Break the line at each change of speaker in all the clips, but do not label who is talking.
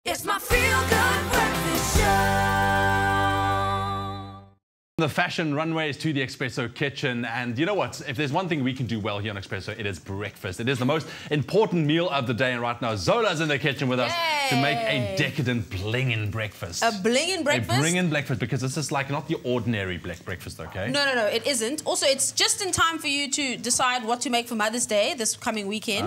It's my feel-good breakfast show.
The fashion runways to the Espresso kitchen, and you know what? If there's one thing we can do well here on Espresso, it is breakfast. It is the most important meal of the day, and right now Zola's in the kitchen with us to make a decadent bling-in breakfast.
A bling-in breakfast?
A bling-in breakfast, because this is like not the ordinary black breakfast, okay?
No, it isn't. Also, it's just in time for you to decide what to make for Mother's Day this coming weekend.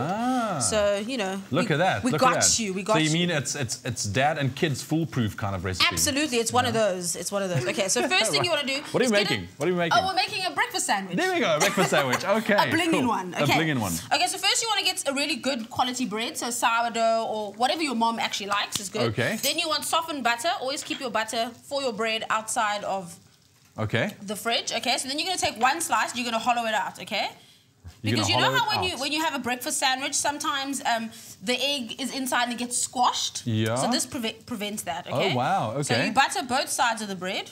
So, you know,
Look at that.
We got you.
So you mean it's dad and kids foolproof kind of recipe?
Absolutely, it's one of those. It's one of those. Okay, so first thing you want to do.
What are you making? What are you making?
Oh, we're making a breakfast sandwich.
There we go, a breakfast sandwich. Okay.
A bling-in one. Okay.
A bling-in one.
Okay, so first you want to get a really good quality bread, so sourdough or whatever your mom actually likes is good.
Okay.
Then you want softened butter. Always keep your butter for your bread outside of the fridge. Okay, so then you're going to take one slice, you're going to hollow it out, okay? Because you know how when you have a breakfast sandwich, sometimes the egg is inside and it gets squashed?
Yeah.
So this prevents that, okay?
Oh, wow, okay.
So you butter both sides of the bread.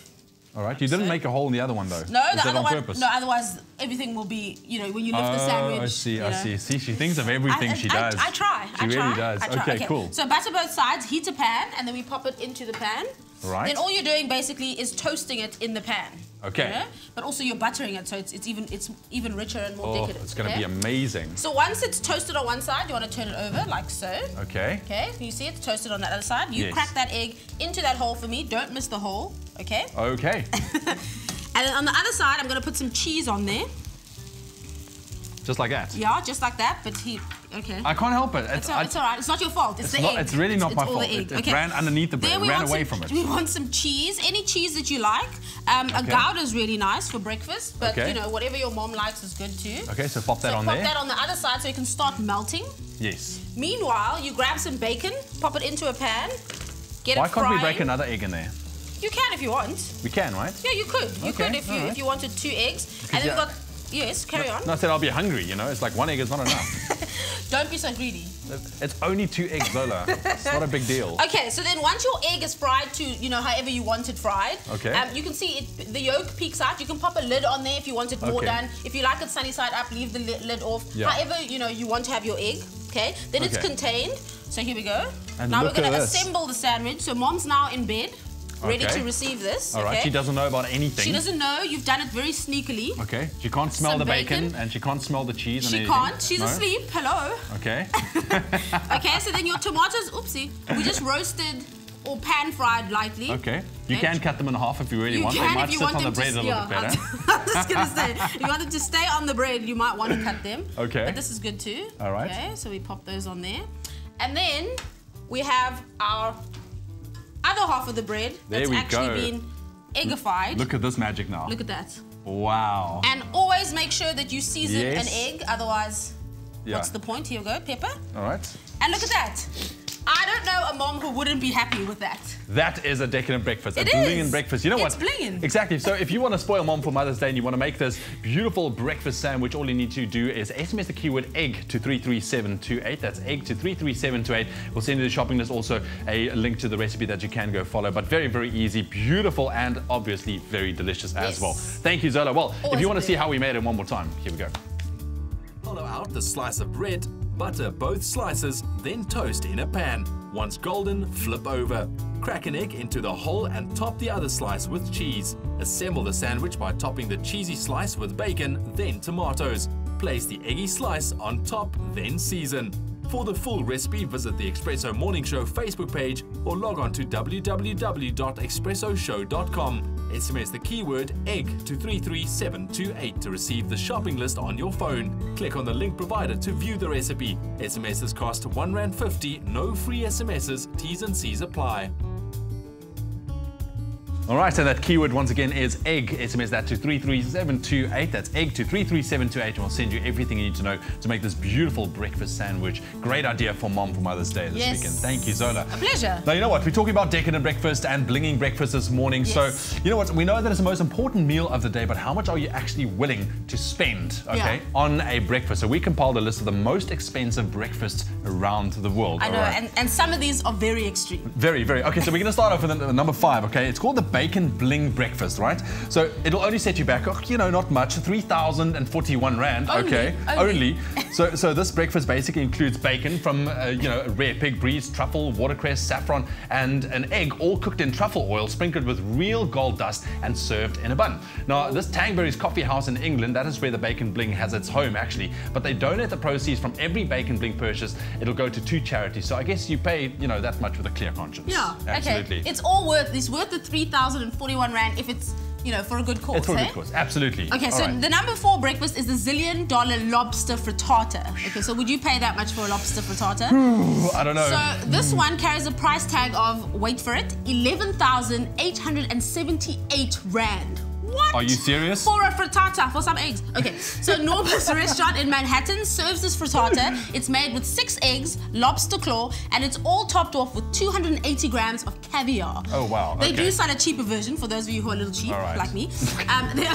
All right, you didn't make a hole in the other one, though.
No,
Is that on purpose?
No, otherwise everything will be, you know, when you lift the sandwich.
I see. See, she thinks of everything she does.
I try.
She really does. Okay, cool.
So butter both sides, heat a pan, and then we pop it into the pan.
Right.
Then all you're doing basically is toasting it in the pan.
Okay.
You know? But also you're buttering it, so it's even richer and more decadent.
It's going to be amazing.
So once it's toasted on one side, you want to turn it over like so.
Okay.
Okay. You see it's toasted on that other side. You crack that egg into that hole for me. Don't miss the hole. Okay.
Okay.
And then on the other side, I'm going to put some cheese on there.
Just like that?
Yeah, just like that, but okay.
I can't help it.
It's all right. It's not your fault. It's the egg.
It's really not my fault.
The egg.
It ran underneath the bread. It ran away from it.
We want some cheese. Any cheese that you like. A Gouda is really nice for breakfast, but you know, whatever your mom likes is good too.
Okay, so pop that on there.
Pop that on the other side so it can start melting.
Yes.
Meanwhile, you grab some bacon, pop it into a pan, get it frying.
Why can't we break another egg in there?
You can if you want.
We can, right?
Yeah, you could. You could if you wanted 2 eggs. And then we've got... Yes, carry on.
No, I said I'll be hungry, you know? It's like 1 egg is not enough.
Don't be so greedy.
It's only 2 eggs, Zola. It's not a big deal.
Okay, so then once your egg is fried to, you know, however you want it fried, you can see the yolk peeks out. You can pop a lid on there if you want it more done. If you like it sunny side up, leave the lid off. Yeah. However, you know, you want to have your egg, okay? Then it's contained. So here we go.
And
now we're going to assemble the sandwich. So mom's now in bed. Ready to receive this.
All right, she doesn't know about anything.
She doesn't know. You've done it very sneakily.
Okay, she can't smell the bacon and she can't smell the cheese.
She can't. She's asleep. Hello.
Okay.
Okay, so then your tomatoes, oopsie, we just roasted or pan fried lightly.
Okay. You can cut them in half if you really want. They might sit on the bread a little bit better.
I'm just going to say, if you want them to stay on the bread, you might want to cut them.
Okay.
But this is good too.
All right.
Okay, so we pop those on there. And then we have our other half of the bread that's actually been eggified.
Look at this magic now.
Look at that.
Wow.
And always make sure that you season an egg, otherwise, what's the point? Here we go, pepper.
All right.
And look at that. I don't know a mom who wouldn't be happy with that.
That is a decadent breakfast.
It
a bling-in breakfast. You know what?
It's bling-in.
Exactly. So if you want to spoil mom for Mother's Day and you want to make this beautiful breakfast sandwich, all you need to do is SMS the keyword egg to 33728. That's egg to 33728. We'll send you the shopping list, also a link to the recipe that you can go follow. But very, very easy, beautiful, and obviously very delicious as well. Thank you, Zola. Well, if you want to see how we made it one more time, here we go.
Hollow out the slice of bread, butter both slices, then toast in a pan. Once golden, flip over. Crack an egg into the hole and top the other slice with cheese. Assemble the sandwich by topping the cheesy slice with bacon, then tomatoes. Place the eggy slice on top, then season. For the full recipe, visit the Espresso Morning Show Facebook page or log on to www.espressoshow.com. SMS the keyword egg to 33728 to receive the shopping list on your phone. Click on the link provided to view the recipe. SMSs cost R1.50, no free SMSs, T's and C's apply.
All right, and that keyword once again is egg. SMS that to 33728. That's egg to 33728, and we'll send you everything you need to know to make this beautiful breakfast sandwich. Great idea for mom for Mother's Day this weekend. Thank you, Zola.
A pleasure.
Now, you know what? We're talking about decadent breakfast and blinging breakfast this morning. So, you know what? We know that it's the most important meal of the day, but how much are you actually willing to spend, on a breakfast? So we compiled a list of the most expensive breakfasts around the world.
I know, and some of these are very extreme.
Very, very. Okay, so we're going to start off with number 5, okay? It's called the Bacon Bling Breakfast, right? So it'll only set you back, not much, 3,041 Rand, okay? Only. So this breakfast basically includes bacon from, a rare pig breeze, truffle, watercress, saffron, and an egg, all cooked in truffle oil, sprinkled with real gold dust and served in a bun. Now, this Tangberry's coffee house in England, that is where the Bacon Bling has its home, actually. But they donate the proceeds from every Bacon Bling purchase. It'll go to 2 charities. So I guess you pay, that much with a clear conscience.
Yeah,
absolutely.
Okay. It's worth the 3,041 Rand if it's, for a good cause.
It's for a good cause, absolutely.
Okay, so the number 4 breakfast is the $1 zillion lobster frittata. Okay, so would you pay that much for a lobster frittata?
I don't know.
So this one carries a price tag of, wait for it, 11,878 Rand. What?
Are you serious?
For a frittata, for some eggs. Okay, so Norma's restaurant in Manhattan serves this frittata. It's made with 6 eggs, lobster claw, and it's all topped off with 280 grams of caviar.
Oh, wow.
They do sell a cheaper version for those of you who are a little cheap, like me. They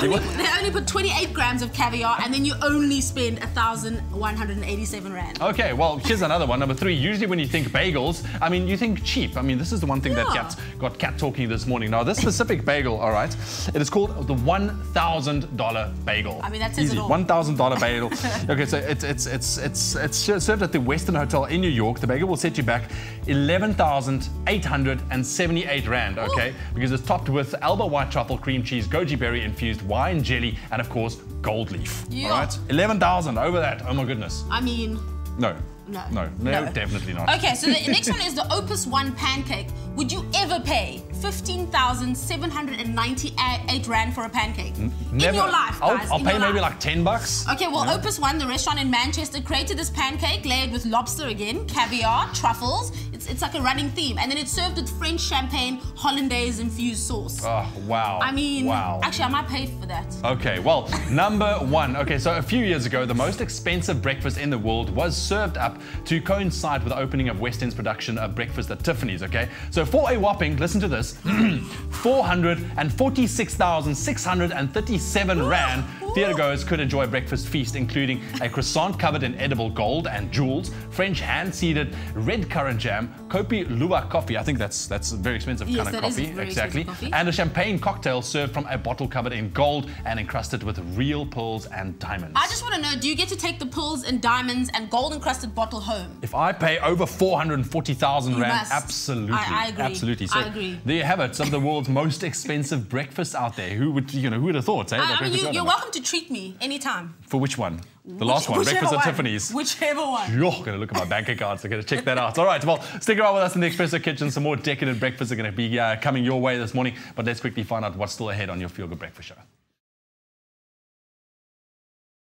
only put 28 grams of caviar, and then you only spend 1,187 Rand.
Okay, well, here's another one. Number 3, usually when you think bagels, you think cheap. This is the one thing that got Kat talking this morning. Now, this specific bagel, all right, it is called the $1,000 bagel.
That says it all.
$1,000 bagel. Okay, so it's served at the Westin Hotel in New York. The bagel will set you back 11,878 Rand, okay? Because it's topped with Alba white truffle, cream cheese, goji berry infused wine jelly, and of course, gold leaf. All right? 11,000 over that. Oh my goodness. No, definitely not.
Okay, so the next one is the Opus 1 pancake. Would you ever pay 15,798 Rand for a pancake?
Never.
In your life, guys.
I'll pay maybe like $10.
Okay, well, Opus 1, the restaurant in Manchester, created this pancake layered with lobster again, caviar, truffles. It's like a running theme. And then it's served with French champagne, hollandaise infused sauce.
Oh, wow. Wow.
Actually, I might pay for that.
Okay, well, number 1. Okay, so a few years ago, the most expensive breakfast in the world was served up to coincide with the opening of Westin's production of Breakfast at Tiffany's, okay? So for a whopping, listen to this, 446,637 Rand, theatergoers could enjoy a breakfast feast including a croissant covered in edible gold and jewels, French hand-seeded red currant jam, Kopi Luwak coffee, I think that's a very expensive kind of coffee, exactly, and a champagne cocktail served from a bottle covered in gold and encrusted with real pearls and diamonds.
I just want to know, do you get to take the pearls and diamonds and gold encrusted bottle home?
If I pay over 440,000 Rand,
must.
absolutely.
I agree.
Absolutely. So
I agree.
There you have it. Some of the world's most expensive breakfasts out there. Who would have thought?
You're welcome to treat me anytime.
For which one? The last one, Breakfast at Tiffany's.
Whichever one.
You're going to look at my bank account, so I'm going to check that out. All right, well, stick around with us in the Espresso Kitchen. Some more decadent breakfasts are going to be coming your way this morning. But let's quickly find out what's still ahead on your Feel Good Breakfast Show.